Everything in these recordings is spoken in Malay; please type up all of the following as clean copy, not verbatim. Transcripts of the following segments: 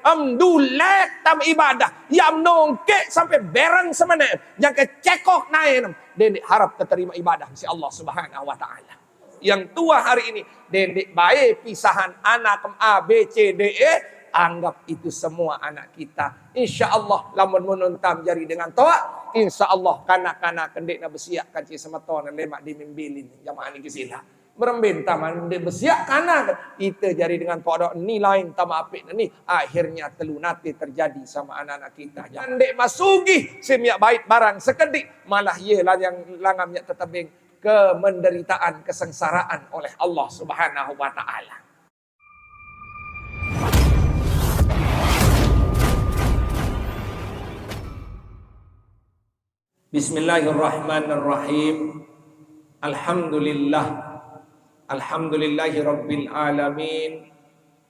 Amdulek tam ibadah. Yang nongke sampai berang semana. Yang kecekok naik. Dendek harap terima ibadah si Allah Subhanahu wa ta'ala. Yang tua hari ini. Dendek baik pisahan anak A, B, C, D, E. Anggap itu semua anak kita. Insya Allah lamun menuntam jari dengan toa. Insya Allah kanak-kanak kendek na bersiap kaci semeton lemak dimimbilin jamaah ni kesila. Merembin taman kendek bersiap kanak. Kita jari dengan toa nilai tama apik ni. Akhirnya telunati terjadi sama anak-anak kita. Kendek masugi semiak baik barang sekedik. Malah ialah yang langamnya tetebing kemenderitaan, kesengsaraan oleh Allah Subhanahu wa ta'ala. Bismillahirrahmanirrahim. Alhamdulillahi rabbil alamin.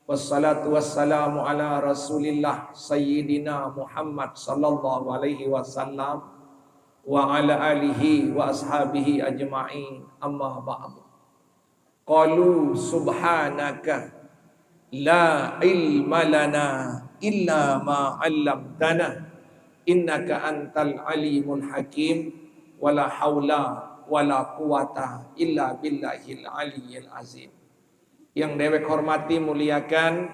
Wassalatu wassalamu ala rasulillah Sayyidina Muhammad sallallahu alaihi wasallam wa ala alihi wa ashabihi ajma'in. Amma ba'du. Qalu subhanaka la ilma lana illa ma 'allamtana innaka antal alimul hakim wala haula wala quwata illa billahil aliyyil azim. Yang dewek hormati muliakan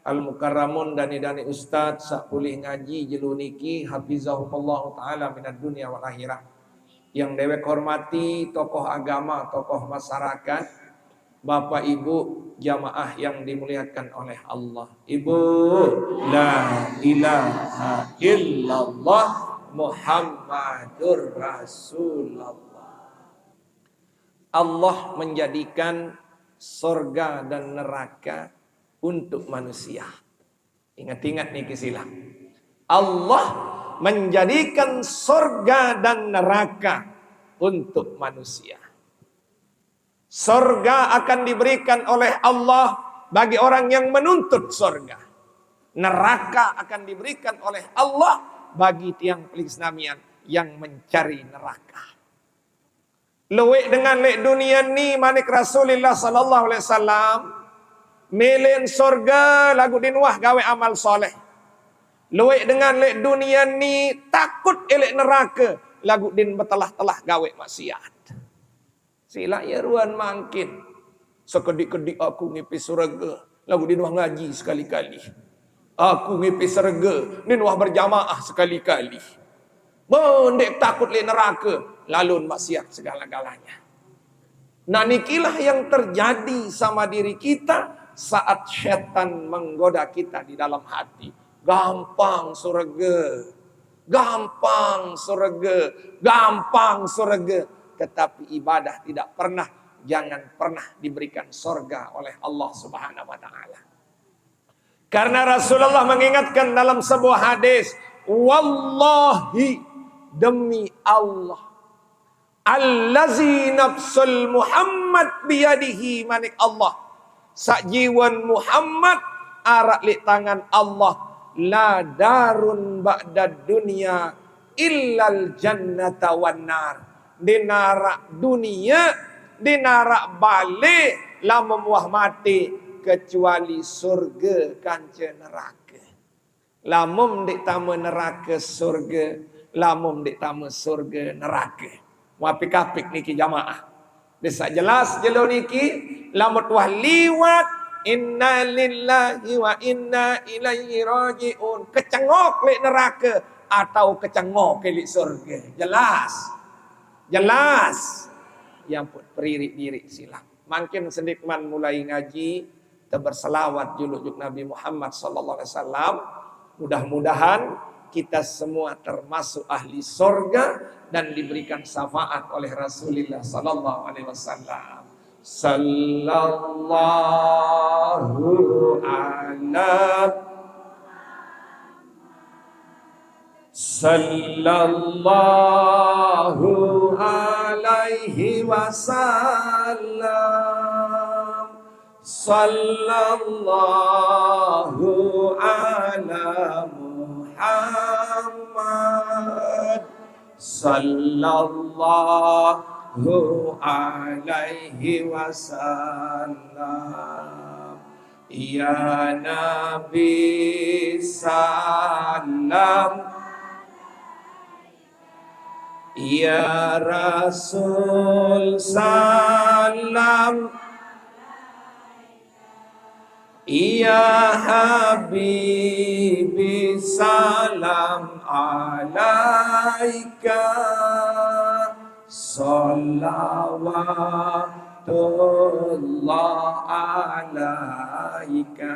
al-mukarramun dani ustaz sak boleh ngaji jeluniki hafizahumullah taala minad dunya wal akhirah. Yang dewek hormati tokoh agama, tokoh masyarakat, Bapak Ibu jamaah yang dimuliakan oleh Allah. Ibu, la ilaha illallah Muhammadur Rasulullah. Allah menjadikan surga dan neraka untuk manusia. Ingat-ingat nih kisilah. Allah menjadikan surga dan neraka untuk manusia. Surga akan diberikan oleh Allah bagi orang yang menuntut surga. Neraka akan diberikan oleh Allah bagi tiang pelisnamian yang mencari neraka. Luwek dengan lek dunia ni manik Rasulullah sallallahu alaihi wasallam melen surga lagu dinwah gawe amal soleh. Luwek dengan lek dunia ni takut elek neraka lagu din betelah-telah gawe maksiat. Sila ya ruan mangkin. Sekedik-kedik aku ngipi surga. Lagu dinwah ngaji sekali-kali. Aku ngipi surga. Dinwah berjamaah sekali-kali. Bondek takut le neraka. Lalu maksiat segala-galanya. Nah nikilah yang terjadi sama diri kita saat syaitan menggoda kita di dalam hati. Gampang surga. Gampang surga. Gampang surga. Tetapi ibadah tidak pernah, jangan pernah diberikan surga oleh Allah Subhanahu wa ta'ala. Karena Rasulullah mengingatkan dalam sebuah hadis, wallahi, demi Allah, allazi nafsul Muhammad biyadihi, manik Allah, sakjiwan Muhammad arak li tangan Allah, la darun ba'dad dunya illal jannata wan nar. Dinarak dunia, dinarak balik, lama muah mati, kecuali surga kanca neraka. Lamum dik tamu neraka surga, lamum dik tamu surga neraka. Wapik-apik niki jamaah. Desa jelas jelo niki, lamut wah liwat, inna lillahi wa inna ilaihi raji'un. Kecengok lek neraka atau kecengok ke surga. Jelas. Jelas. Yang pun peririk diri silam. Makin sedikman mulai ngaji, berselawat juluk Nabi Muhammad sallallahu alaihi wasallam. Mudah-mudahan kita semua termasuk ahli surga dan diberikan syafaat oleh Rasulullah sallallahu alaihi wasallam. Sallallahu ala sallallahu alaihi wasallam. Sallallahu ala Muhammad. Sallallahu alaihi wasallam. Ya Nabi salam, Ya Rasul salam, Ya Habibi salam alaika, salawatullah alaika.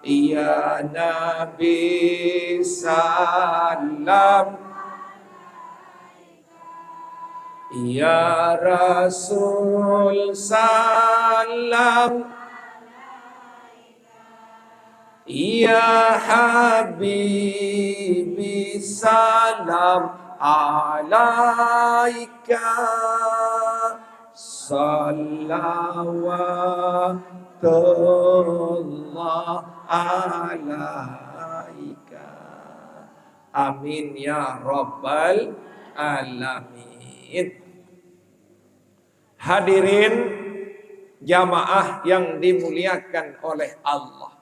Ya Nabi salam, Ya Rasul salam, Ya Habibi salam alaika, salawatullah alaika. Amin ya rabbal alamin. Hadirin jamaah yang dimuliakan oleh Allah,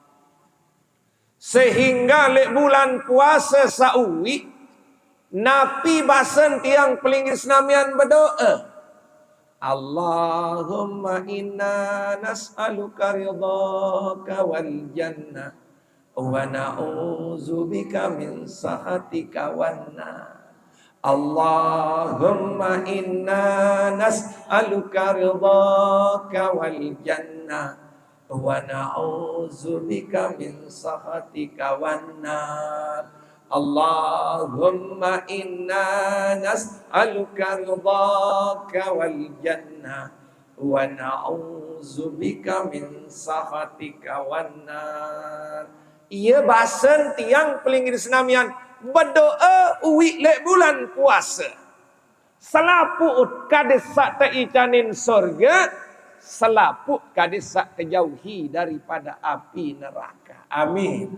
sehingga lek bulan puasa sauwi Nabi basen tiang pelingis namian berdoa, Allahumma inna nas'aluka ridhaka wal jannah wa na'udzubika min sakhatika wan nar. Allahumma inna nas'aluka ridhaka wal jannah wa na'udzubika min sakhatika wan nar. Allahumma inna nas'aluka ridhaka wal jannah wa na'udzubika min sakhatika wan nar. Ia basen tiang pelingir senamian berdoa uwi lek bulan puasa. Selaput kades sak teicanin surga, selaput kades sak terjauhi daripada api neraka. Amin.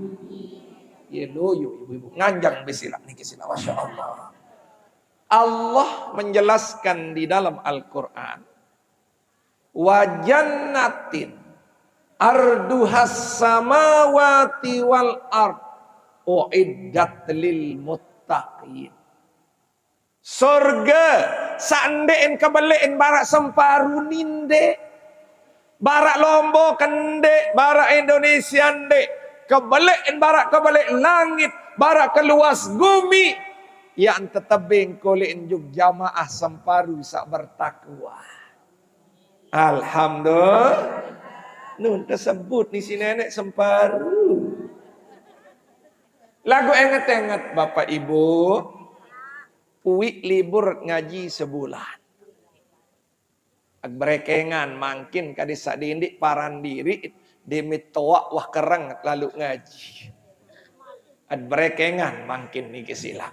Ya loyo ibu-ibu nganjang besilak niki sila masyaallah. Allah menjelaskan di dalam Al-Qur'an, wa jannatin arduhas samawati wal ard uiddat lil muttaqin. Surga sandein kebelein barak semparu ninde, barak Lombok kende, barak Indonesia nde, kebelein barak kebelek langit, barak keluas bumi, yang tetebing kolein juk jamaah semparu sak bertakwa. Alhamdulillah. Nun tersebut ni si nenek semparu. Lagu ingat-ingat Bapak Ibu, uwi libur ngaji sebulan. Agberekengan mangkin kadis sak dindik paran diri demit toak wah kereng lalu ngaji. Agberekengan mangkin niki sila.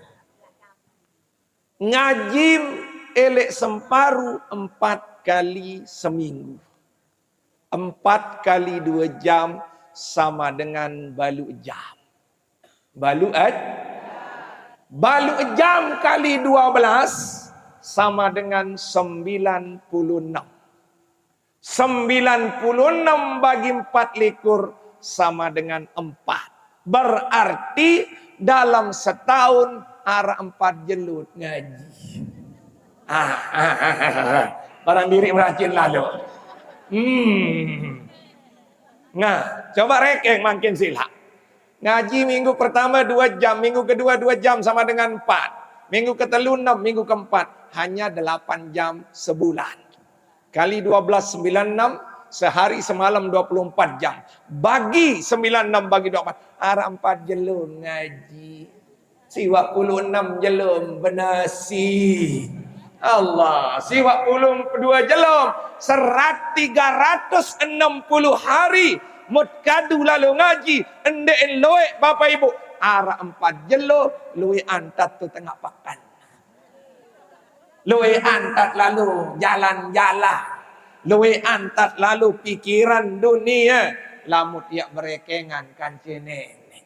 Ngaji elek semparu 4 kali seminggu. 4 kali 2 jam sama dengan balu jam. Balu jam kali 12 sama dengan 96. 96 bagi 4 likur sama dengan 4. Berarti dalam setahun ara 4 jelut ngaji. Barang diri merajin lalu. Nah, coba rekeng makin sila. Ngaji minggu pertama 2 jam, minggu kedua 2 jam sama dengan 4. Minggu ketelu 6, minggu keempat hanya 8 jam sebulan. Kali 12 96, sehari semalam 24 jam. Bagi 96 bagi 24, arah 4 jelum ngaji. Siwak 6 jelum benasi. Allah, siwak 2 jelum 360 hari. Mut kadu lalu ngaji, endek loek Bapak Ibu. Arah 4 jelo, lui antat tu tengah pakan. Lui antat lalu jalan-jalan. Lui antat lalu pikiran dunia. Lamu tiak berekengan kancing nenek.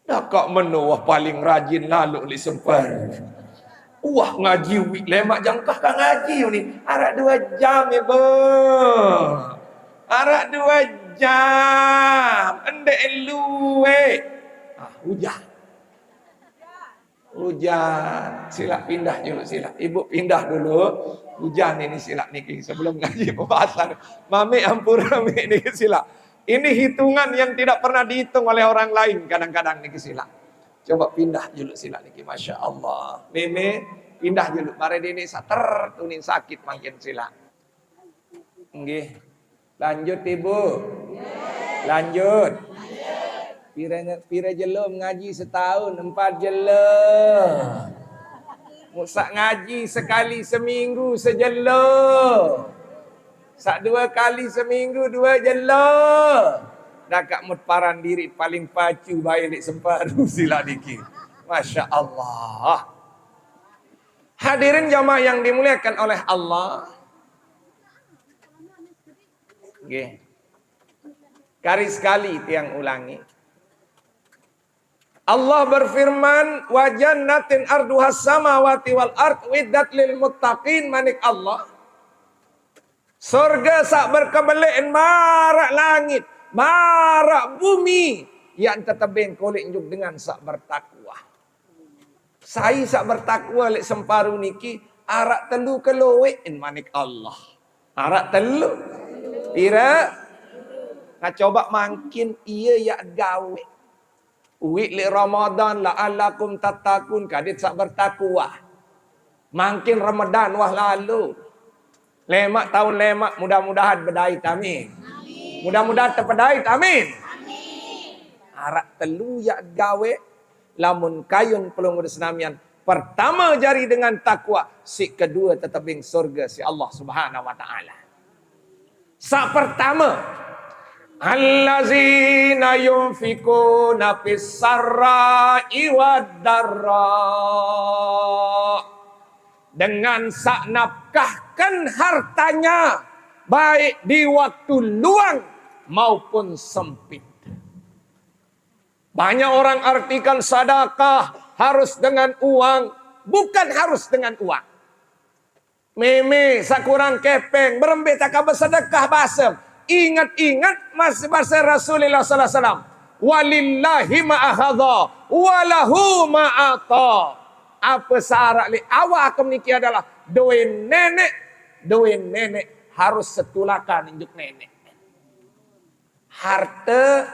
Dah kok menuah paling rajin lalu li sempar. Wah ngaji wik lemak jangkah kan ngaji ni. Arah 2 jam ibu. Arah 2 jam. Endek luwe. Hujan. Hujan. Sila pindah dulu sila. Ibu pindah dulu. Hujan ini sila niki sebelum ngaji pembahasan. Mami ampura niki sila. Ini hitungan yang tidak pernah dihitung oleh orang lain kadang-kadang niki sila. Coba pindah dulu sila niki, Masya Allah. Meme pindah dulu. Mari ini sater tunin sakit makin sila. Nggih. Lanjut Ibu. Lanjut. Pira jelum ngaji setahun 4 jelum. Musak ngaji sekali seminggu sejelum. Sak 2 kali seminggu 2 jelum. Dah kak mut paran diri paling pacu balik semparuh sila dikit. Masya Allah. Hadirin jamaah yang dimuliakan oleh Allah. Okay. Kali sekali tiang ulangi. Allah berfirman, wa jannatin arduhas samawati wal ard widdat lil muttaqin, manik Allah. Surga sak berkebelin marak langit, marak bumi yang tetebeng kolek njuk dengan sak bertakwa. Saya sak bertakwa lek semparu niki arak telu kelowein manik Allah. Arak telu pira nah coba makin iya ya gawe. Uwi li Ramadan la'allakum tattaqun kadit sak bertakwa. Makin Ramadan wah lalu. Lemak tahun lemak mudah-mudahan berdait amin. Mudah-mudahan terpedait amin. Arak telu ya gawe lamun kayun pelung senamian. Pertama jari dengan takwa, si kedua tetap ing surga si Allah Subhanahu wa taala. Sa pertama, allazina yunfikuna fis sarra'i wad darra. Dengan sak nafkahkan hartanya baik di waktu luang maupun sempit. Banyak orang artikan sedekah harus dengan uang, bukan harus dengan uang. Meme sakurang kepeng berembet tak bersedekah basem. Ingat-ingat masih bahasa Rasulullah sallallahu alaihi wasallam. Walillahi ma'akhadha walahu ma'ata. Apa syarat li awak kemniki adalah doin nenek harus setulakan injuk nenek. Harta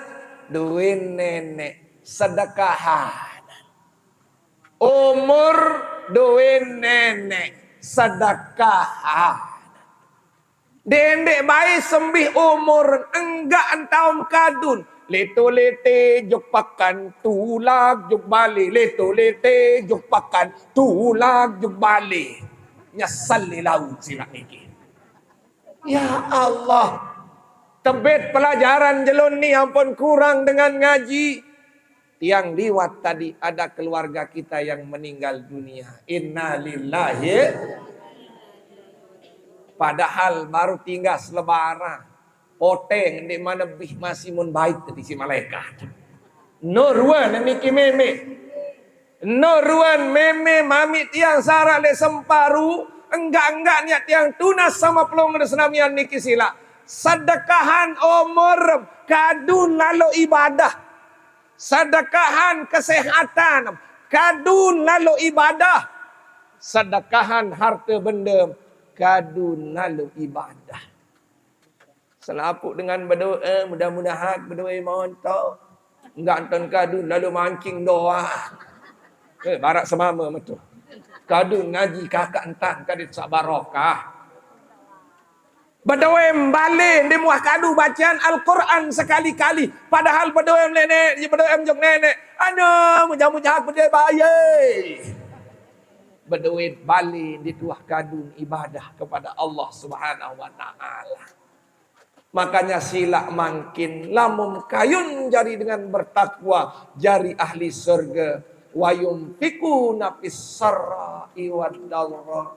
doin nenek sedekahan. Umur doin nenek sedekahan. Dendek baik sembih umur enggak entau kadun. Leto lete jok pakan tulak jok balik. Leto lete jok pakan tulak jok balik. Nyasal li laut silak niki. Ya Allah. Tebet pelajaran jelun ni ampun kurang dengan ngaji. Yang liwat tadi ada keluarga kita yang meninggal dunia. Innalillahi. Padahal baru tinggal selebaran. Poteng di mana bih masih mun baik tadi si malaikat. Nurwan niki meme. Nurwan meme mami tiang sarak le semparu. Enggak tiang tunas sama pelong senamian niki sila. Sedekahan umur kadun lalu ibadah. Sedekahan kesehatan kadun lalu ibadah. Sedekahan harta benda kadun lalu ibadah. Selapuk dengan berdoa, mudah-mudahan berdoa montok. Enggak anton kadun lalu mancing doa. Barak semama betul. Kadun ngaji kakak entan kadit sabarokah. Berdoa balik di muah kadu bacaan Al-Quran sekali-kali. Padahal berdoa nenek, berdoa jok nenek. Aduh, mudah-mudahan berdoa bayi. Berdoa balik di tuah kadun ibadah kepada Allah Subhanahu wa taala. Makanya sila makin lamun kayun jari dengan bertakwa jari ahli surga wa yumfikuna fis sarra'i wad darra.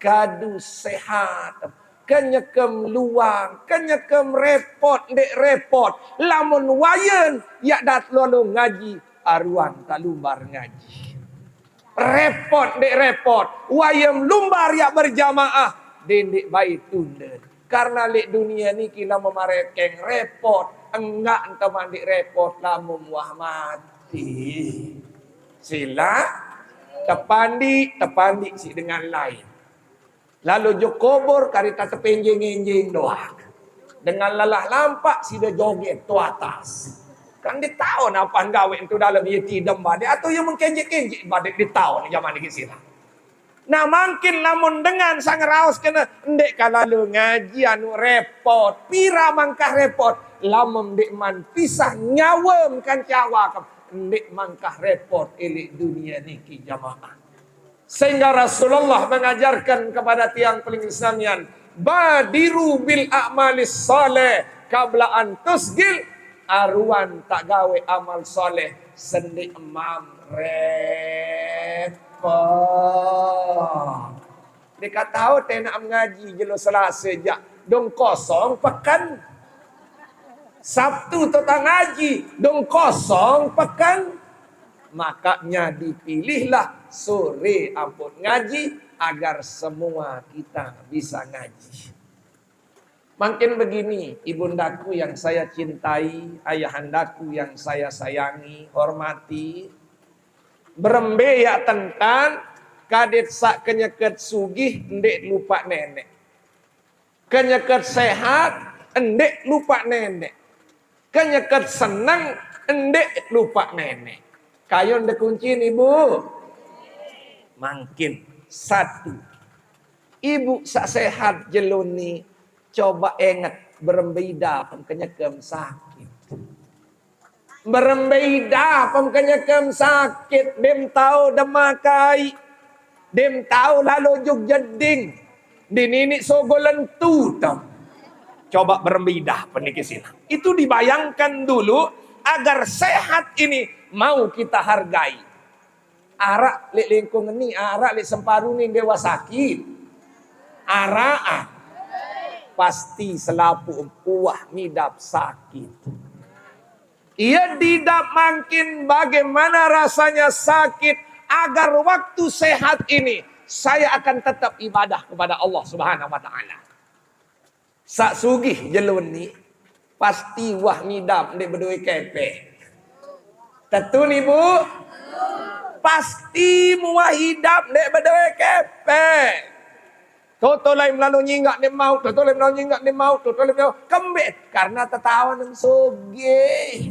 Kadu sehat kenyekem luang kenyekem repot dek repot lamun wayen yak dat lalu ngaji aruan tak lumbar ngaji repot dek repot wayem lumbar yak berjamaah dendek baik tunden Karena lek dunia ni kita memarekeng repot. Enggak entah mandi repot lamun wah mati. Sila tepandi si dengan lain. Lalu jo kubur karita tepenjeng-enjeng doang. Dengan lelah lampak si dia joget tu atas. Kan dia tahu apa gawe itu dalam dia tidak badai atau yang mengkenjek-kenjek badai dia tahu ni zaman ni sila. Nah makin lamun dengan sang raos kena ndek kalalu ngaji anu repot, pira mangkah repot, lamun ndek man pisah nyawem kan cawa ndek mangkah repot elik dunia niki jamaah. Sehingga Rasulullah mengajarkan kepada tiang paling Islamian, badiru bil a'malis saleh qabla an tusgil, aruan tak gawe amal soleh sendi emam repot. Dia tahu nak mengaji jelo Selasa jak dong kosong pekan. Sabtu tentang ngaji dong kosong pekan. Makanya dipilihlah sore ampun ngaji agar semua kita bisa ngaji. Makin begini, ibundaku yang saya cintai, ayahandaku yang saya sayangi, hormati. Berembe ya tentang kadet sak kenyeket sugih ndek lupa nenek. Kenyeket sehat ndek lupa nenek. Kenyeket senang ndek lupa nenek. Kayon de kuncin ibu. Mangkin satu. Ibu sak sehat jeluni coba ingat berembeda penkenyekem sakit. Berembeda penkenyekem sakit. Dem tahu demakai. Dem tahu lalu juk jeding. Dinini sogolentu tam. Coba berembeda penikisina. Itu dibayangkan dulu agar sehat ini mau kita hargai. Arak lek lingkung ni, arak lek semparu ni dewa sakit. Arak pasti selapu puah midap sakit. Ia tidak makin bagaimana rasanya sakit agar waktu sehat ini saya akan tetap ibadah kepada Allah Subhanahu wa taala. Sak sugih jelun ni pasti wah midap ndek berdua kepe. Tentu ni Bu. Pasti muah hidap ndek berdua kepe. Toto lain lalu nyinggak ni mau, toto lain lalu nyinggak ni mau, toto lain lalu kembet karena tertawa dan sugih.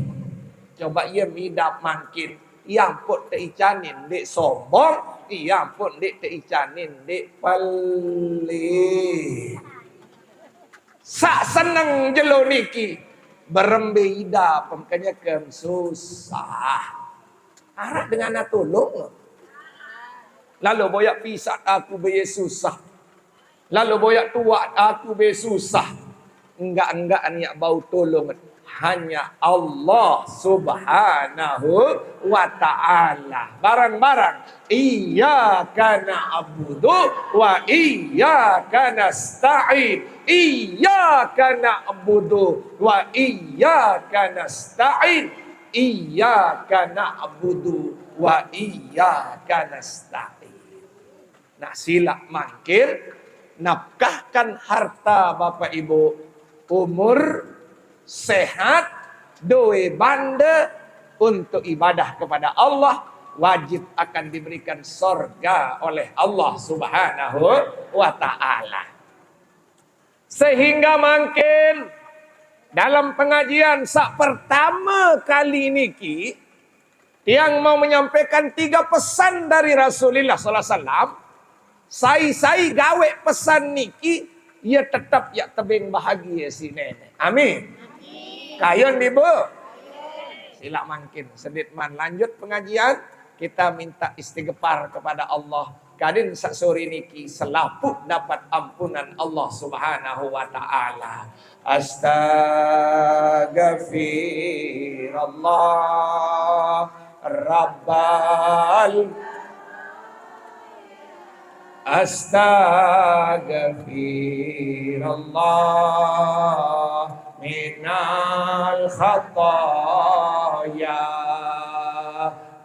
Coba ia midap makin. Yang pun teicanin dek sombong. Yang pun dek teicanin dek pelit. Sak seneng jelo niki. Berembeda pemkanya kem susah. Harap dengan tolong. Lalu boyak pisat aku be susah. Lalu boyak tuat aku be susah. Enggak niat bau tolong. Hanya Allah Subhanahu wa ta'ala. Barang-barang. Iyyaka na'budu wa iyyaka nasta'in. Iyyaka na'budu wa iyyaka nasta'in. Iyyaka na'budu wa iyyaka nasta'in. Nah sila mangkir. Nafkahkan harta Bapak Ibu. Umur sehat, doe banda untuk ibadah kepada Allah, wajib akan diberikan surga oleh Allah Subhanahu wa ta'ala. Sehingga mungkin dalam pengajian sak pertama kali niki yang mau menyampaikan 3 pesan dari Rasulullah sallallahu alaihi wasallam. Sai gawe pesan niki ia tetap ya tebing bahagia si nenek. Amin. Kayon ibu. Sila mangkin sedit man lanjut pengajian, kita minta istighfar kepada Allah. Kadin sak sore niki selaput dapat ampunan Allah Subhanahu wa taala. Astaghfirullah rabbal Astaghfirullah minal khataya.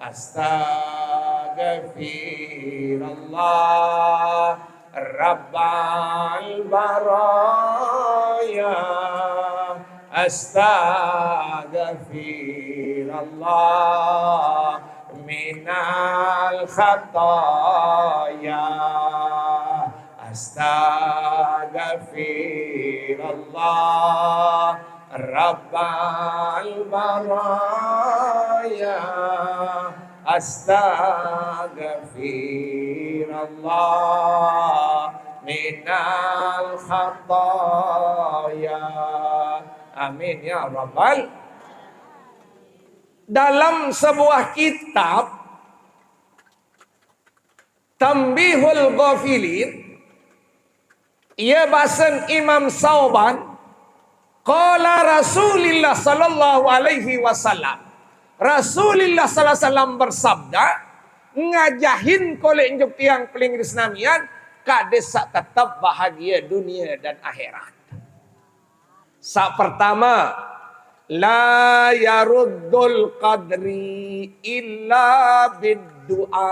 Astaghfirullah rabbal baraya. ya astaghfirullah minal khataya astaghfirullah rabbal baraya astaghfirullah minal khataya. Amin ya rabbal. Dalam sebuah kitab Tambihul Ghafilin, ia bahasan Imam Sauban, qala Rasulullah sallallahu alaihi wasallam, Rasulullah sallallahu alaihi wasallam bersabda, ngajahin kolek injuk tiang peling Isnamian kades sak tetap bahagia dunia dan akhirat. Sak pertama, la yaruddul qadri illa bid-du'a.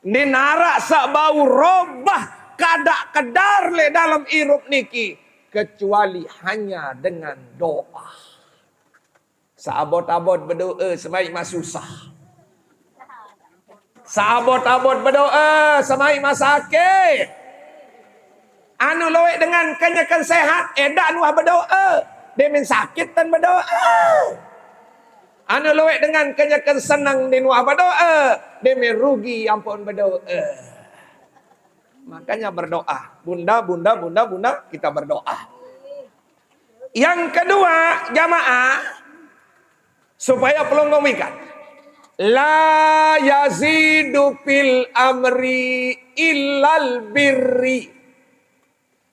Dinarak sak bau robah kadak kedar le dalam irup niki kecuali hanya dengan doa. Saabot-abot berdoa sebaik mas susah. Saabot-abot berdoa sebaik mas sakit. Anu loek dengan kenyakan sehat, edak nuah berdoa. Dia min sakit dan berdoa. Anu loek dengan kenyakan senang di nuah berdoa. Dia min rugi ampun berdoa. Makanya berdoa. Bunda, kita berdoa. Yang kedua, jamaah, supaya pelonggong ikan. La yazidu fil amri illal birri.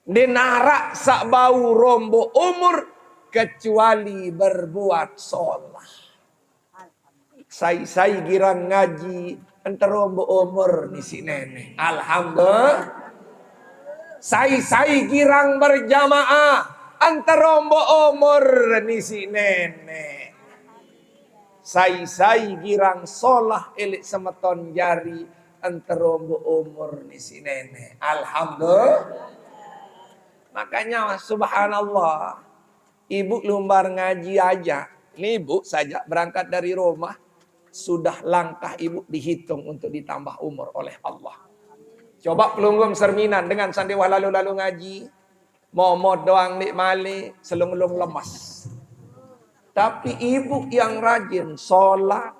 Dinarak sak bau rombo umur kecuali berbuat sholat. Saya girang ngaji entar rombo umur ni si nenek. Alhamdulillah. Saya girang berjamaah entar rombo umur ni si nenek. Saya girang solah elik semeton jari entar rombo umur ni si nenek. Alhamdulillah. Makanya subhanallah, ibu lumbar ngaji aja. Ini ibu saja berangkat dari rumah, sudah langkah ibu dihitung untuk ditambah umur oleh Allah. Coba pelunggum serminan dengan sandewa lalu-lalu ngaji. Momot doang nik mali, selung-lung lemas. Tapi ibu yang rajin sholat,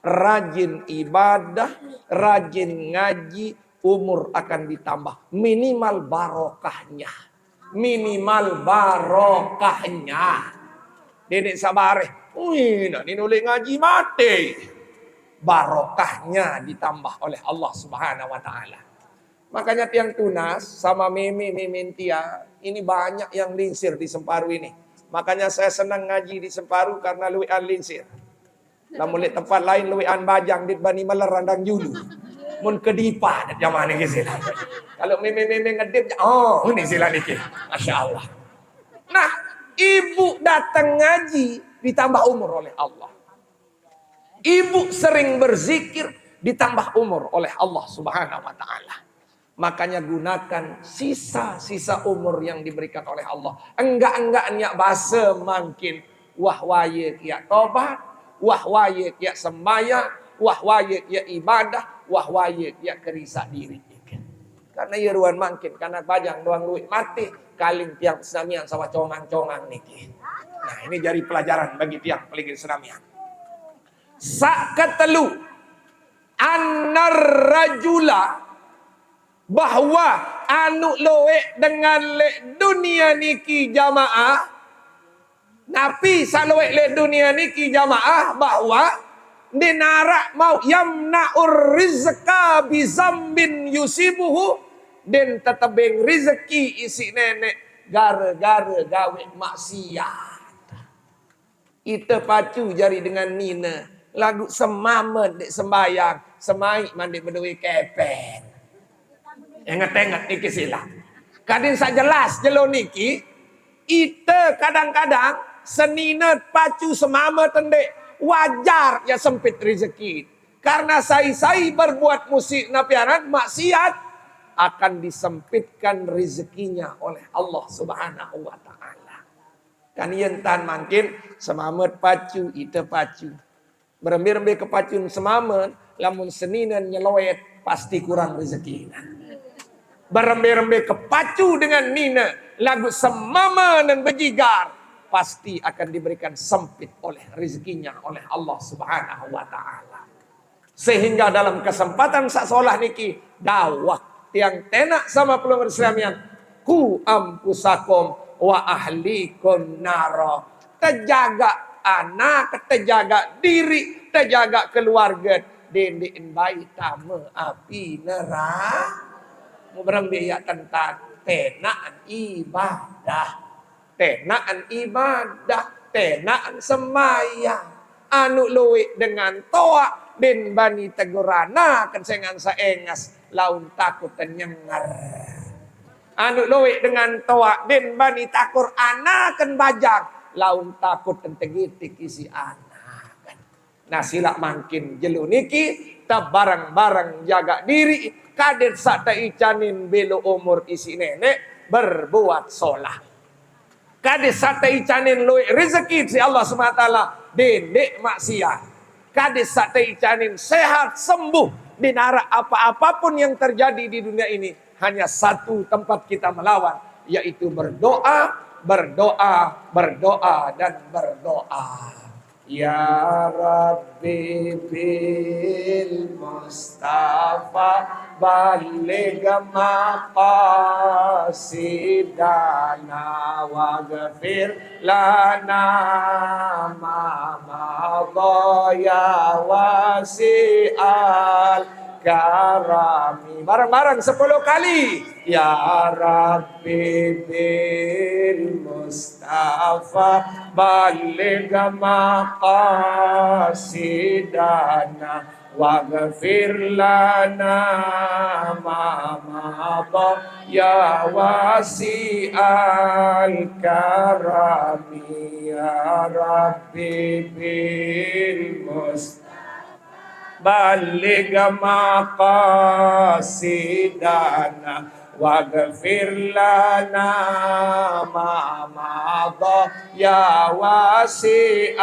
rajin ibadah, rajin ngaji, umur akan ditambah. Minimal barokahnya. Minimal barokahnya. Dedek sabare, nak nulis ngaji mati. Barokahnya ditambah oleh Allah Subhanahu wa taala. Makanya tiang tunas sama mimin tia, ini banyak yang linsir di Semparu ini. Makanya saya senang ngaji di Semparu karena luian linsir. Lamun lihat tempat lain luian bajang di Bani Meler randang julu. Mun kedipa dat zaman ni sila. Kalau meme ngedip, oh ini sila niki. Masya Allah. Nah, ibu datang ngaji ditambah umur oleh Allah. Ibu sering berzikir ditambah umur oleh Allah Subhanahu wa taala. Makanya gunakan sisa-sisa umur yang diberikan oleh Allah. Enggak-enggaknya bahasa makin wahwaye ya tobat, wahwaye ya sembahyang, wahwaye ya ibadah, wahwaye ya kerisa diri. Karena ya ruan makin karena bajang doang luit mati kaling tiang Islamian sawah congang-congang niki. Nah, ini jadi pelajaran bagi tiang peligin Islamian. Sak ketelu anar rajula bahwa anu loek dengan lek dunia niki jamaah. Napi saloek lek dunia niki jamaah bahwa dinarak mau yamna'ur rizqa bizambin yusibuhu den tetebeng rezeki isi nenek gara-gara gawe maksiat. Ita pacu jari dengan Nina lagu semamet dek sembayang semai mandi berdui kepen. Ingat-ingat niki sila. Kadin sak jelas jelo niki ita kadang-kadang senina pacu semamet tendek wajar ya sempit rezeki. Karena saya berbuat musik napiaran maksiat. akan disempitkan rezekinya oleh Allah Subhanahu wa taala. Kan yen tan mangkin semamet pacu ite pacu. Berembe-rembe kepacun semamet lamun seninan nyeloet pasti kurang rezekina. Berembe-rembe kepacu dengan nina lagu semama dan bejigar pasti akan diberikan sempit oleh rezekinya oleh Allah Subhanahu wa taala. Sehingga dalam kesempatan sak solah niki dakwah tiang tenak sama pelumur Islamian ku ampusakum wa ahlikum naro. Terjaga anak, terjaga diri, terjaga keluarga. Dendein bayi tama api neraka. Mau berembiak tentang tenaan ibadah. Tenaan ibadah. Tenaan semayang. Anu luwik dengan toa. Den bani tegurana. Kensengan saengas. Laun takut tenyengar. Anu luwik dengan toa. Den bani takur anakan bajang. Laun takut tentegitik isi anak. Nah silak makin jelu niki. Ta barang-barang jaga diri. Kadet sakta icanin belo umur isi nenek berbuat solah. Kadet sakta icanin luwe rezeki si Allah SWT dendek maksiat. Kadet sakta icanin sehat sembuh dinara apa-apapun yang terjadi di dunia ini hanya satu tempat kita melawan yaitu berdoa, berdoa, berdoa dan berdoa. Ya Rabbi bil Mustafa balligh maqasidana waghfir lana ma madha ya wasi'al karami. Bareng-bareng 10 kali. Ya Rabbi bil Mustafa balligh maqasidana waghfir lana ma madha ya wasi'al karami. Ya Rabbi bil Mustafa balligh maqasidana waghfir lana ma madha ya wasi'al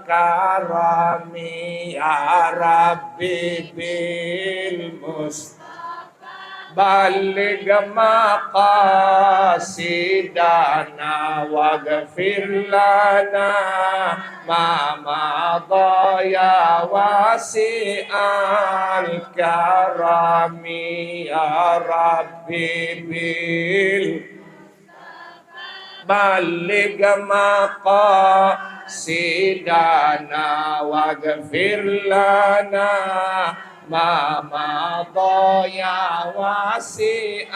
karami. Ya Rabbi bil Mustafa balligh maqasidana waghfir lana ma madha ya wasi'al karami. Ya Rabbi bil balligh maqasidana waghfir lana ma madha ya wasi'al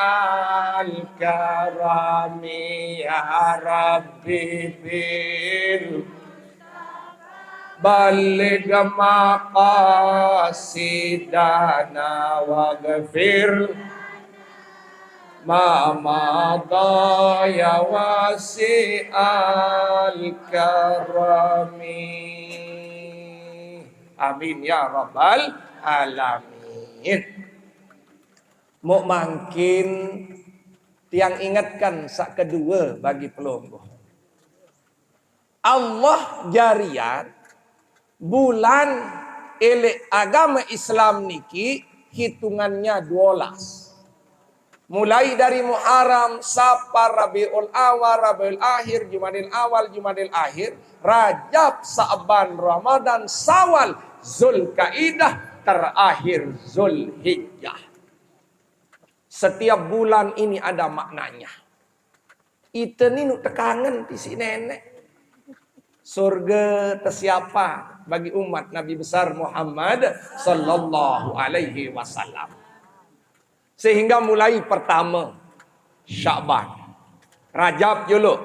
karami. Ya Rabbi bil balligh maqasidana waghfir ma madha ya wasi'al karami. Amin ya rabbal alamin. Mau mangkin tiang ingatkan sak kedua bagi pelonggo. Allah jarian bulan elek agama Islam niki hitungannya 12. Mulai dari Muharram, Safar, Rabiul Awal, Rabiul Akhir, Jumadil Awal, Jumadil Akhir, Rajab, Sa'ban, Ramadan, Syawal, Zulkaidah, terakhir Zulhijjah. Setiap bulan ini ada maknanya. Itu nih tekangan di si nenek. Surga tersiapa bagi umat Nabi besar Muhammad sallallahu alaihi wasallam. Sehingga mulai pertama Sya'ban. Rajab dulu.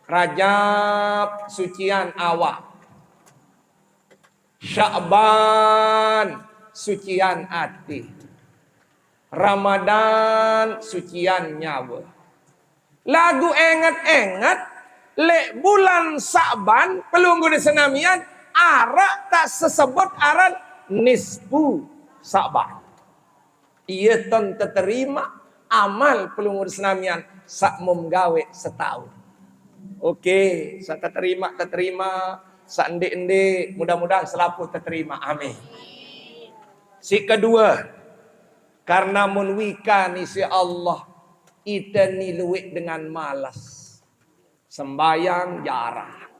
Rajab sucian awal. Sya'ban sucian hati. Ramadan sucian nyawa. Lagu engat-engat le bulan Sya'ban pelunggu di senamian arak tak sesebut aran nisfu Sya'ban. Ia ton terima amal pelungur senamian sak memgawe setahun. Okey, sak terima, sak ende mudah-mudahan selapu terima. Amin. Si kedua, karena menwika ni si Allah, ita ni luwik dengan malas. Sembayang jarang.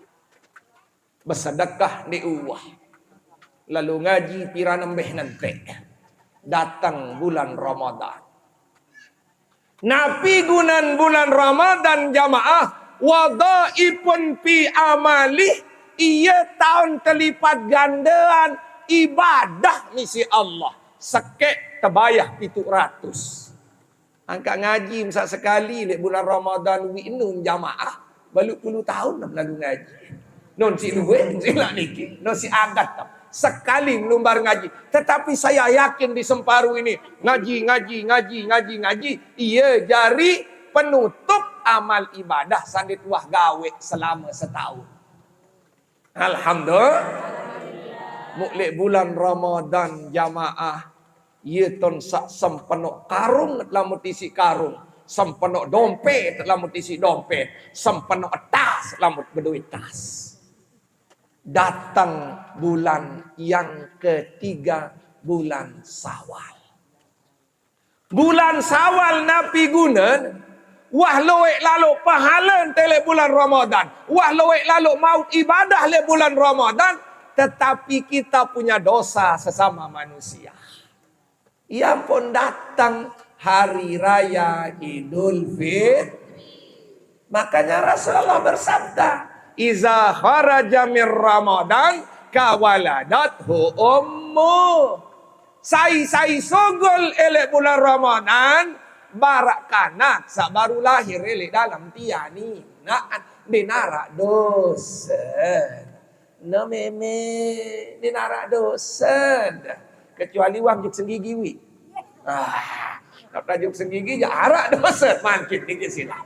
Bersedekah di uwah. Lalu ngaji pira nembeh nanti. Datang bulan Ramadan. Napi gunan bulan Ramadan jamaah. Wadaipun fi amalih. Ia tahun terlipat gandaan ibadah misi Allah. Sekek terbayah 700. Angkat ngaji misal sekali lek bulan Ramadan winun jamaah. Balu 10 tahun dah lalu ngaji. Non si luwe, si nak niki. Non si agat tau. Sekali melumbar ngaji. Tetapi saya yakin di Semparu ini. Ngaji. Ia jari penutup amal ibadah. Sandit wah gawe selama setahun. Alhamdulillah. Muklek bulan Ramadan jamaah. Ia ton sak sempenok karung telah mutisi karung. Sempenok dompet telah mutisi dompet. Sempenok tas telah berduit tas. Datang bulan yang ketiga, bulan Sawal. Bulan Sawal Nabi gunan, wah loek lalu pahala tele bulan Ramadan. Wah loek lalu maut ibadah le bulan Ramadan. Tetapi kita punya dosa sesama manusia. Ia pun datang hari raya Idul Fitri. Makanya Rasulullah bersabda, Iza kharaja min Ramadan kawaladathu ummu. Sai sogol elek bulan Ramadan barak kanak sak baru lahir elek dalam tiani nak dinara dosa. No meme dinara dosa. Kecuali wang juk senggigi wi. Tak tajuk senggigi je arak dosa makin di silap.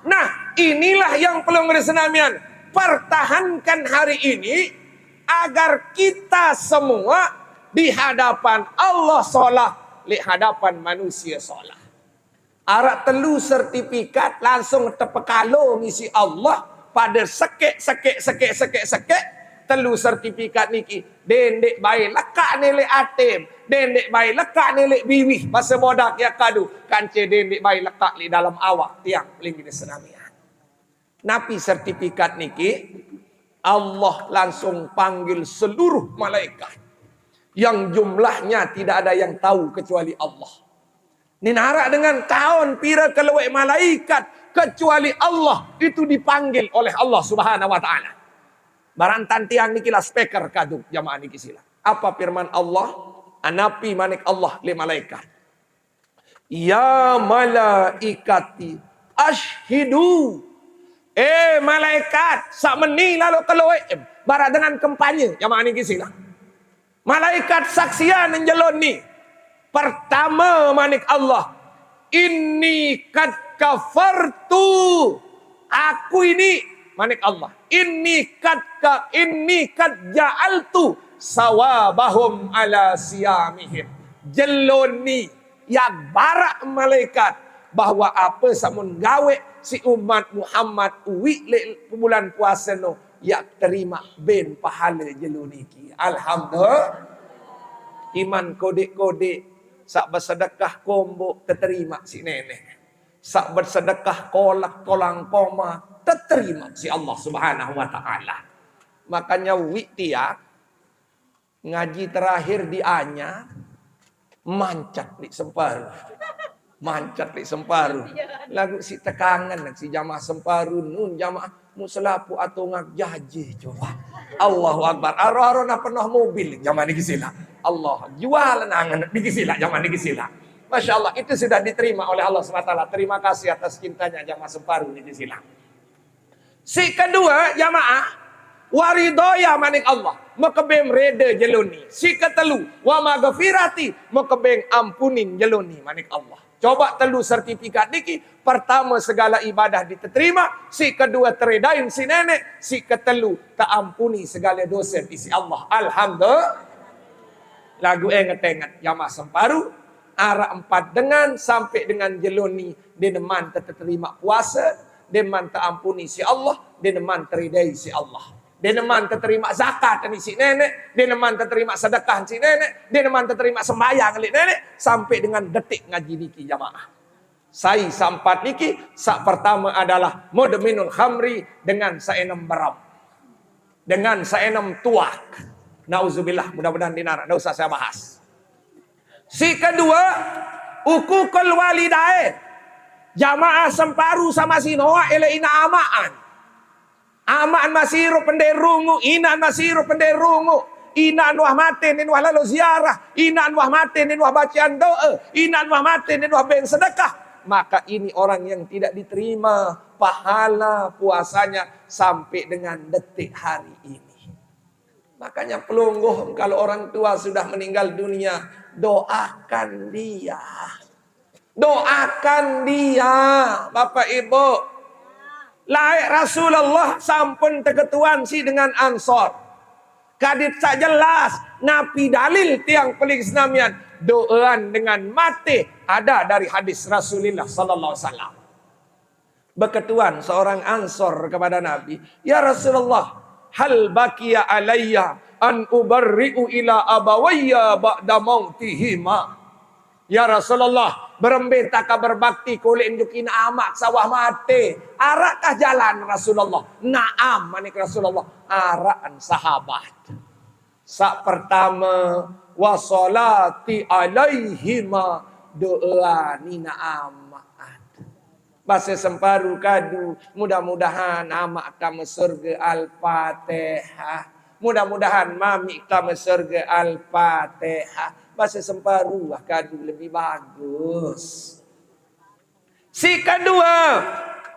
Nah, inilah yang perlu bersenamian. Pertahankan hari ini agar kita semua di hadapan Allah solah, di hadapan manusia solah. Arak telu sertifikat langsung terpekalo ngisi Allah pada sekek. Telu sertifikat niki. Dendek baik lekak nilai atem. Dendek baik lekak nilai biwih. Masa bodak ya kadu. Kance dendek baik lekak di dalam awak. Tiang pelingin senamian. Napi sertifikat niki. Allah langsung panggil seluruh malaikat. Yang jumlahnya tidak ada yang tahu kecuali Allah. Ninara dengan tahun pira kelewek malaikat. Kecuali Allah. Itu dipanggil oleh Allah subhanahu wa ta'ala. Barantan tiang nikilah speaker kadu jamaah niki sila. Apa firman Allah? Anapi manik Allah li malaikat. Ya malaikati ashhidu. Malaikat sak meni lalu keluwe barat dengan kampanye jamaah niki sila. Malaikat saksian njelon ni. Pertama manik Allah. Inni kad kafartu. Aku ini manik Allah. Inni kad ja'altu sawabahum ala siyamihim. Jeloni yang barak malaikat bahwa apa samun gawe si umat Muhammad uwi le bulan puasa no ya terima ben pahala jeloni ki. Alhamdulillah. Iman kodek-kodek sak bersedekah kombok terima si nenek. Sak bersedekah kolak tolang koma terima si Allah subhanahu wa ta'ala. Makanya Witia ngaji terakhir di Anyar mancat di Semparu. Mancat di Semparu. Lagu si tekangan si jamaah Semparu nun jamaah muselapu atau ngak jaji coba. Allahu Akbar. Aro-aro na penuh mobil jamaah niki sila. Allah jualan angan niki sila jamaah niki sila. Masya Allah itu sudah diterima oleh Allah SWT. Terima kasih atas cintanya jamaah Semparu niki sila. Si kedua jamaah waridoya manik Allah makebeng reda jeloni. Si ketelu wa maghfirati makebeng ampunin jeloni manik Allah. Coba telu sertifikat niki. Pertama segala ibadah diterima. Si kedua teredain si nenek. Si ketelu tak ampuni segala dosa isi Allah. Alhamdulillah. Lagu ngetengat Jamaah Semparu arah 4 dengan sampai dengan jeloni deneman terterima puasa, deneman terampuni si Allah, deneman teridai si Allah. Deneman terterima zakat ni si nenek, deneman terterima sedekah si nenek, deneman terterima sembahyang li nenek sampai dengan detik ngaji niki jamaah. Saya sampat niki sak pertama adalah mudminul khamri dengan saenem beram. Dengan saenem tuak. Nauzubillah, mudah-mudahan dinar, enggak usah saya bahas. Si kedua, ukukul walidain. Jamaah Semparu sama si Noah ele ina amaan. Amaan masiru penderungu, inan masiru penderungu, inan wah mati, nin wah lalu ziarah, inan wah mati, nin wah bacaan doa, inan wah mati, nin wah beng sedekah. Maka ini orang yang tidak diterima pahala puasanya sampai dengan detik hari ini. Makanya pelungguh kalau orang tua sudah meninggal dunia, doakan dia. Doakan dia, Bapak Ibu. Laik Rasulullah sampun tegetuan si dengan Ansor. Kadit tak jelas. Napi dalil tiang pelik senamian. Doaan dengan mati. Ada dari hadis Rasulullah sallallahu alaihi wasallam. Berketuan seorang Ansor kepada Nabi. Ya Rasulullah. Hal baqiya alayya an ubarri'u ila abawayya ba'da mautihima. Ya Rasulullah, berembeta ka berbakti kulit jukin amak sawah mati. Arakkah jalan Rasulullah? Naam manik Rasulullah. Araan sahabat. Sak pertama wasolati alaihima doa nina amaat. Bahasa Semparu kadu mudah-mudahan amak kamu surga Al-Fatihah. Mudah-mudahan mami kamu surga Al-Fatihah. Bahasa Semparu kadu lebih bagus. Si kedua,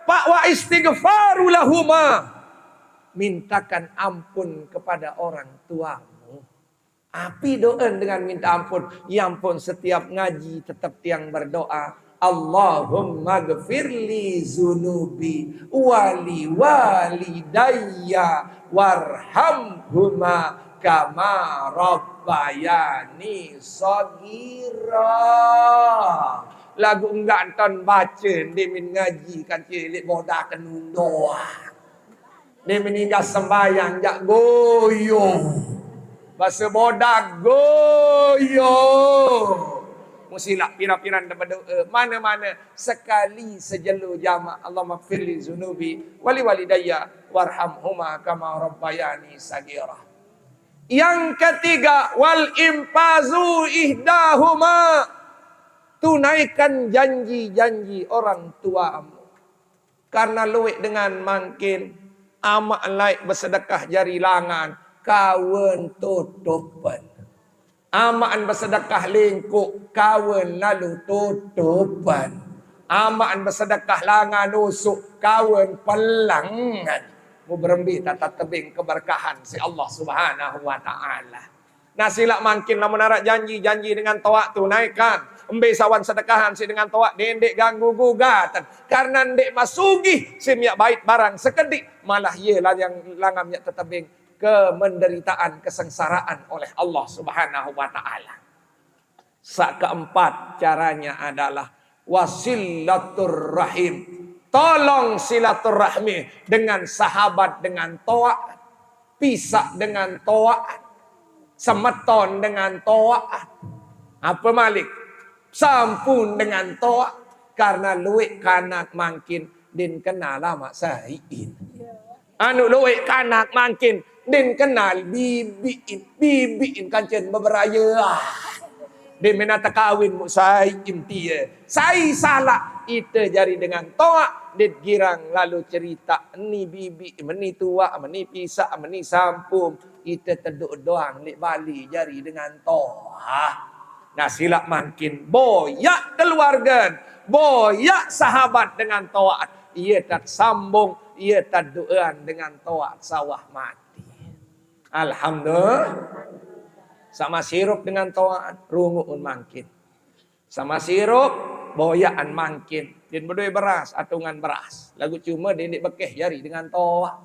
Pak wa istighfaru lahuma. Mintakan ampun kepada orang tuamu. Api doa dengan minta ampun. Ya ampun setiap ngaji tetap tiang berdoa. Allahumma gfirli zunubi wali walidayya warhamhuma kama rabbayani shaghira. Lagu enggak ton baca dia min ngaji kan cilik boda kenung doa. Dia meninggal sembahyang jak goyo. Bahasa boda goyo. Musilah pira-piran berdoa mana-mana sekali sejelu jama' Allahumma firli zunubi wali walidayya warhamhuma kama rabbayani shaghira. Yang ketiga, wal impazu ihdahuma. Tunaikan janji-janji orang tuamu. Karena luwek dengan mangkin amak laik bersedekah jari langan, kawan tutupan. Amaan bersedekah lingkuk, kawan lalu tutupan. Amaan bersedekah langan usuk, kawan pelangan. Mu berembi tata tebing keberkahan si Allah Subhanahu wa taala. Nah silak mangkin lamun narak janji-janji dengan toak tunaikan. Embe sawan sedekahan si dengan toak dendek ganggu gugatan. Karena ndek masugih si miak bait barang sekedik, malah ye lah yang langam miak tetebing kemenderitaan, kesengsaraan oleh Allah Subhanahu wa taala. Sak keempat caranya adalah wasilatur rahim. Tolong silaturahmi dengan sahabat dengan taat, pisah dengan taat, semeton dengan taat. Apa malik? Sampun dengan taat karena luwek kanak mangkin din kenal lama sahin. Anu luwek kanak mangkin din kenal bibiin kancen beberaya. Dia menata kawin mu saya imtia. Saya salah ite jari dengan toa. Dia girang lalu cerita. Ni bibi, meni tua, meni pisah, meni sampum. Ite teduk doang di Bali jari dengan toa. Nah silap makin boyak keluarga. Boyak sahabat dengan toa. Ia tak sambung. Ia tak doan dengan toa sawah mati. Alhamdulillah. Sama sirup dengan toaan, runguun mangkin. Sama sirup, boyaan mangkin. Din berdua beras, atungan beras. Lagu cuma din bekeh jari dengan toa.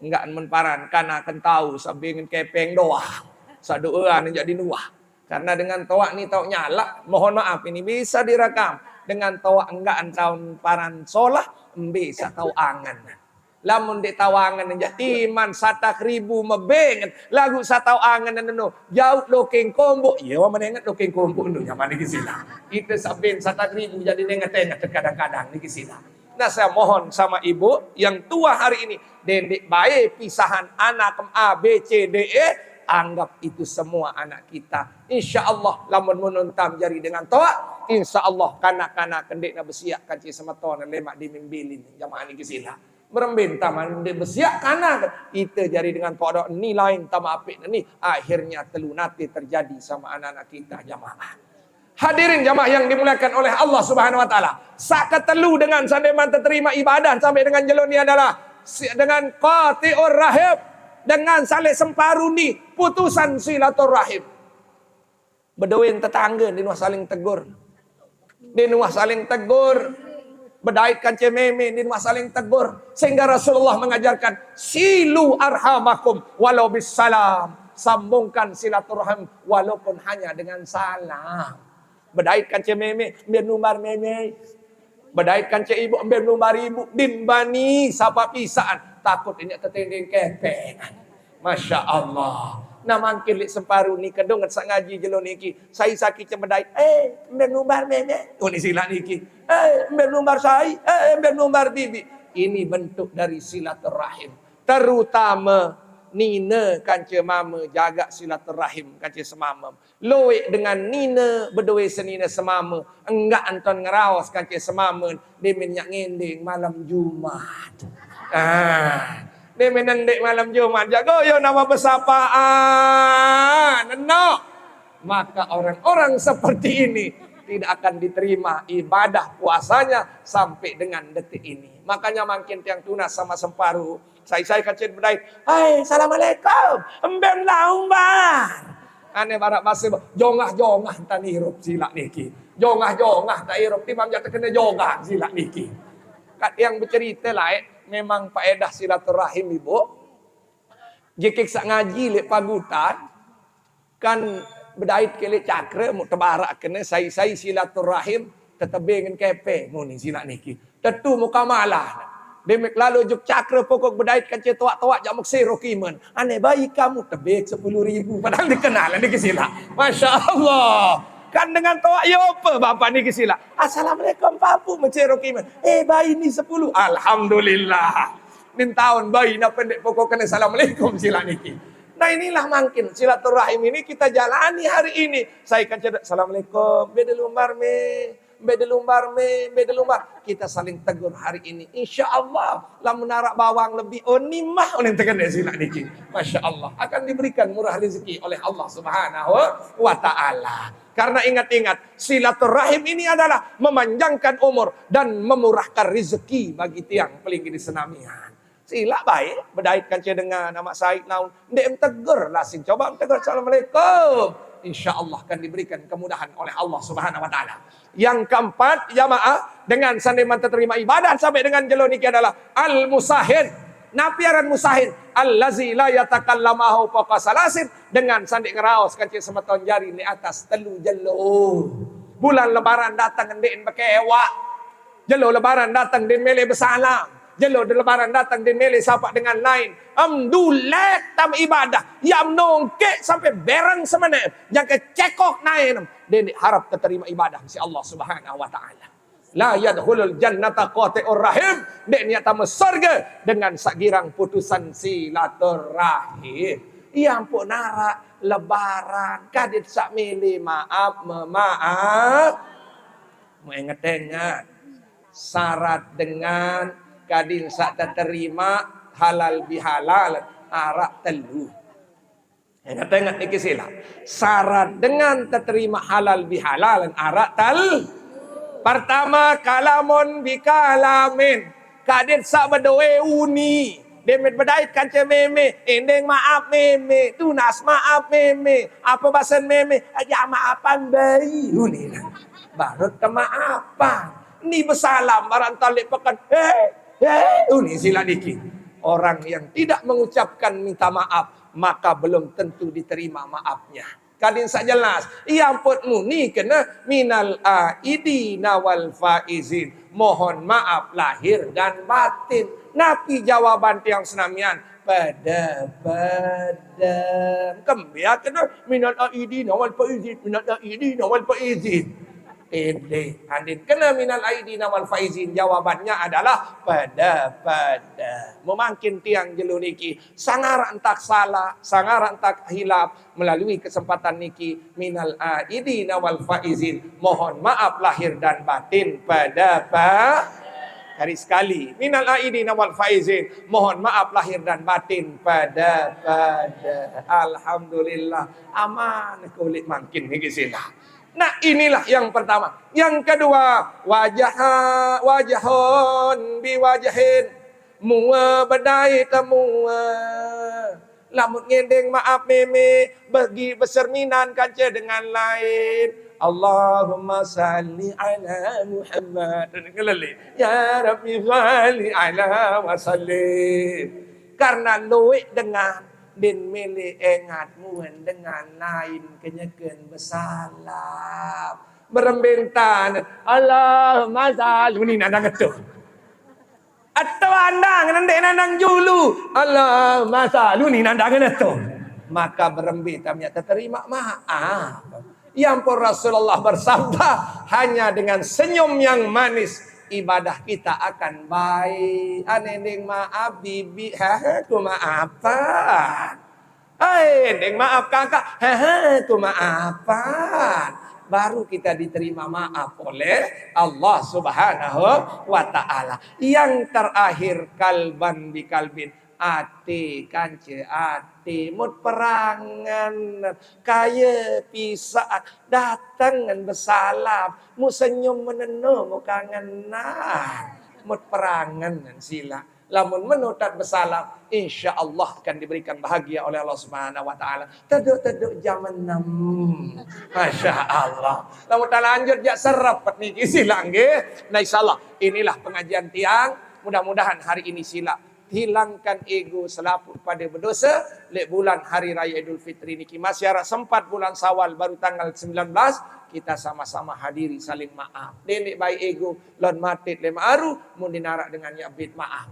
Enggak menparan, karena akan tahu sambil ingin kepeng doa. Saduaan jadi nuah. Karena dengan toa ni tau nyala, mohon maaf ini bisa direkam. Dengan toa enggak tahun paran solah, bisa tau angan. Lamun di tawangan aja timan 100.000 mebengen lagu satau angan neno jauh lokeng kombo iya mana ingat lokeng kombo nu nyaman iki sila itu sampein 100.000 jadi nengat-nengat kadang-kadang niki sila. Nah saya mohon sama ibu yang tua hari ini dendek baik pisahan anak A B C D E anggap itu semua anak kita. Insya Allah lamun menuntam jari dengan toa insya Allah kanak-kanak kendek na besiak kanci semeton lemak dimimbilin jamaah niki sila. Berembin taman de besiak kanan itu jadi dengan kodok ni lain tama apik ni akhirnya telunati terjadi sama anak-anak kita jamaah. Hadirin jamaah yang dimuliakan oleh Allah Subhanahu wa taala. Sak ketelu dengan sandeman terima ibadah sampai dengan jelon ni adalah dengan qati'ur rahim dengan saling semparuni putusan silaturahim. Bedoin tetangga di nuah saling tegur. Di nuah saling tegur. Bedaitkan cememe di saling tegur sehingga Rasulullah mengajarkan silu arhamakum walau bisalam, sambungkan silaturahim walaupun hanya dengan salam. Bedaitkan cememe biar numbar meme, bedaitkan ce ibu biar numbar ibu dimbani sapa pisaan takut ini tetendeng kepengan. Masya Allah. Nah mangkin lik semparu ni kedong sak ngaji jelo niki saya sakit cemedai ember numbar meme oh ni sila niki ember numbar saya ember numbar bibi ini bentuk dari silaturahim terutama nina kance mama jaga silaturahim kance semamam loe dengan nina bedoe senina semama enggak anton ngerawas kance semamen de minyak ngending malam Jumat dia menendek malam Jumat jago yo nama bersapaan no. Maka orang-orang seperti ini tidak akan diterima ibadah puasanya sampai dengan detik ini. Makanya makin tiang tunas sama semparuh saya kacit bedai hai assalamualaikum embem laumbar ane barak basi jongah-jongah tan hirup sila niki jongah-jongah tak hirup timam jatuh kena jongah sila niki kat yang bercerita lain memang faedah silaturahim ibu. Jika sak ngaji lek pagutan kan bedait ke lek cakra mu tebarak kena sai silaturahim tetebe ngen kepe ngoni sila niki. Tetu muka malah. Demek lalu juk cakra pokok bedait kan ce toak-toak jak mukse rokiman. Ane bayi kamu tebek 10.000 padahal dikenal niki sila. Masya Allah. Kan dengan toa ya apa bapak ni kesila. Assalamualaikum papu menceroki man. Bayi ni 10. Alhamdulillah. Nin tahun bayi nak pendek pokok kena assalamualaikum sila niki. Nah inilah mungkin silaturahim ini kita jalani hari ini. Saya kan cerita assalamualaikum. Beda lumbar kita saling tegur hari ini. Insya Allah lah menarak bawang lebih onimah onen tekan sila niki. Masya Allah akan diberikan murah rezeki oleh Allah Subhanahu wa taala. Karena ingat-ingat silaturahim ini adalah memanjangkan umur dan memurahkan rezeki bagi tiang pelinggi di senamian. Sila baik berdaitkan dengan nama Said naun ndek tegur lah sing coba tegur assalamualaikum. Insya Allah akan diberikan kemudahan oleh Allah Subhanahu wa taala. Yang keempat jamaah dengan sandeman terima ibadah sampai dengan jelo niki adalah al-musahin. Napiaran musahin allazi la yatakallamahu fawqa salasin dengan sandik ngeraos kancing semeton jari di atas telu jelo. Bulan lebaran datang ngendin bekewa. Jelo lebaran datang din mele bersalam. Jelo lebaran datang din mele sapa dengan lain. Amdulillah tam ibadah. Yam nongke sampai berang semene. Yang kecekok nain. Den harap terima ibadah si Allah Subhanahu wa taala. La yadkhulul jannata qati'ur rahim. Dek niat tamu surga dengan sakirang putusan silaturahim. Ia ampun nara lebaran kadit sak mili maaf memaaf. Mengingat syarat dengan kadin sak terima halal bihalal arak telu. Ingat niki sila. Syarat dengan terima halal bihalal arak pertama kalamun bikalamin kadit sak bedoe uni demet bedait kanca meme endeng maaf meme tunas maaf meme apa bahasan meme aja maafan bayi uni barut ke maafan ni bersalam barang talik pekan uni sila dikit orang yang tidak mengucapkan minta maaf maka belum tentu diterima maafnya. Kadin sak jelas. Ia putmu ni kena minal aidina wal faizin. Mohon maaf lahir dan batin. Napi jawaban tiang senamian. Pada kembia kena minal aidina wal faizin. Minal aidina wal faizin. Pilih hadin kena minal aidina wal faizin. Jawabannya adalah pada memangkin tiang jelu niki sangar entak salah, sangar entak hilap melalui kesempatan niki minal aidina wal faizin. Mohon maaf lahir dan batin pada hari sekali minal aidina wal faizin. Mohon maaf lahir dan batin pada alhamdulillah aman kulit makin niki sila. Nah inilah yang pertama. Yang kedua, wajahon biwajahin. Mua bedai temua. Lamut ngendeng maaf meme. Bagi berserminan kaca dengan lain. Allahumma salli ala Muhammad. Ya Rabbi salli ala wa sallim. Karena luik dengan din milih engatmu dengan lain kenyakan bersalam berembentan Allahumma salli ni nandang itu atau andang nandang julu Allahumma salli ni nandang itu maka berembentan terima maaf yang pun Rasulullah bersabda hanya dengan senyum yang manis ibadah kita akan baik. Anending maaf bibi, aku maafan. Anending maaf kakak, aku maafan. Baru kita diterima maaf oleh Allah Subhanahu wa Ta'ala. Yang terakhir kalban bi kalbin. Ati kance ati mut perangan kaya pisah datangan bersalam mu senyum menenu mu kangen mut perangan sila lamun menutat bersalam insyaallah akan diberikan bahagia oleh Allah Subhanahu wa Ta'ala. Teduk jam 6 Masya Allah lamun tak lanjut jak serap niki sila nggih. Nah insyaallah inilah pengajian tiang. Mudah-mudahan hari ini sila hilangkan ego selaput pada berdosa. Lek bulan hari raya Idul Fitri niki masih ada sempat bulan Sawal baru tanggal 19 kita sama-sama hadiri saling maaf. Denek baik ego lon matit le maru mun dinarak dengan nyabit maaf.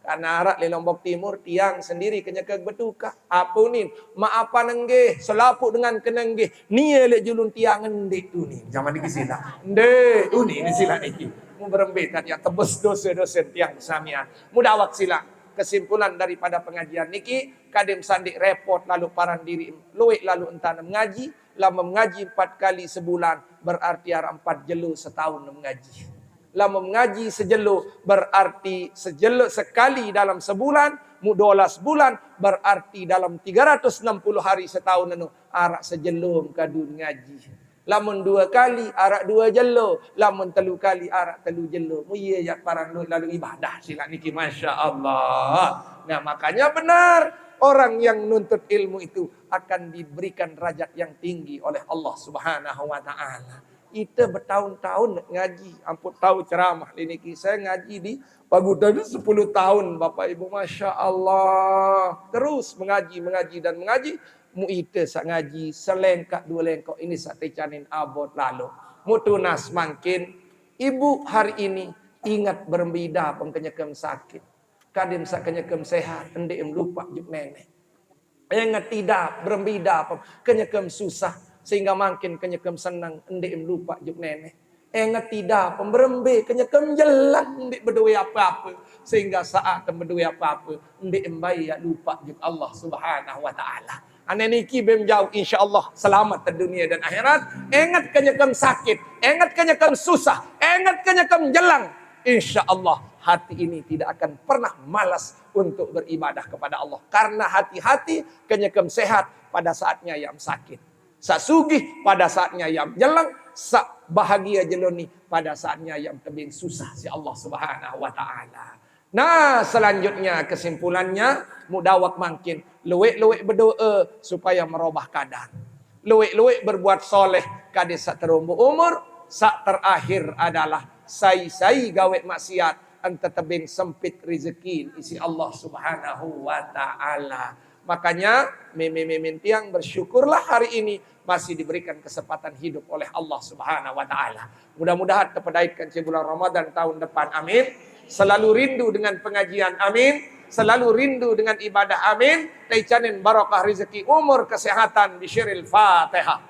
Karena arak le Lombok Timur tiang sendiri kenyekeg betuka. Apa ni? Maafan enggih selaput dengan kenenggih. Nia lek julun tiang ndik tu ni. Zaman niki sila. Ndik tu ni sila niki. Mu berembetan ya tebus dosa-dosa tiang samian. Mudah awak sila. Kesimpulan daripada pengajian niki kadem sandik repot lalu parang diri luik lalu entan mengaji lama mengaji 4 kali sebulan berarti ara 4 jelu setahun mengaji lama mengaji sejelu berarti sejelu sekali dalam sebulan mu 12 bulan berarti dalam 360 hari setahun anu ara sejelum kadun ngaji. Lamun 2 kali arak 2 jelo, lamun 3 kali arak 3 jelo. Muye ya parang lalu ibadah sila niki Masya Allah. Nah makanya benar orang yang nuntut ilmu itu akan diberikan derajat yang tinggi oleh Allah Subhanahu wa Ta'ala. Kita bertahun-tahun ngaji, ampun tahu ceramah niki saya ngaji di Pagudan 10 tahun Bapak Ibu Masya Allah. Terus mengaji dan mengaji. Mu ite sak ngaji selengkak 2 lengkok ini sak tecanin abot lalu mutunas makin ibu hari ini ingat berembida pengkenyekem sakit kadim sak kenyekem sehat endem lupa juk nenek ingat tidak berembida kenyekem susah sehingga makin kenyekem senang endem lupa juk nenek ingat tidak pemberembe kenyekem jelan ndik berdua apa-apa sehingga saat berdua apa-apa ndik embai lupa juk Allah Subhanahu wa Ta'ala. Ane niki bem jauh insyaallah selamat di dunia dan akhirat. Ingat kenyekam sakit, ingat kenyekam susah, ingat kenyekam jelang. Insyaallah hati ini tidak akan pernah malas untuk beribadah kepada Allah. Karena hati-hati kenyekam sehat pada saatnya yang sakit. Sasugih pada saatnya yang jelang, sak bahagia jeloni pada saatnya yang tebing susah si Allah Subhanahu wa Ta'ala. Nah, selanjutnya kesimpulannya mudawak makin luwek-luwek berdoa supaya merubah keadaan. Luwek-luwek berbuat soleh kades sak terumbu umur, sak terakhir adalah sai-sai gawe maksiat anta tebing sempit rezeki isi Allah Subhanahu wa Ta'ala. Makanya mimin tiang bersyukurlah hari ini masih diberikan kesempatan hidup oleh Allah Subhanahu wa taala. Mudah-mudahan terpedaitkan bulan Ramadan tahun depan. Amin. Selalu rindu dengan pengajian. Amin. Selalu rindu dengan ibadah. Amin. Taicanin barakah rezeki, umur, kesehatan. Bisyiril Fatihah.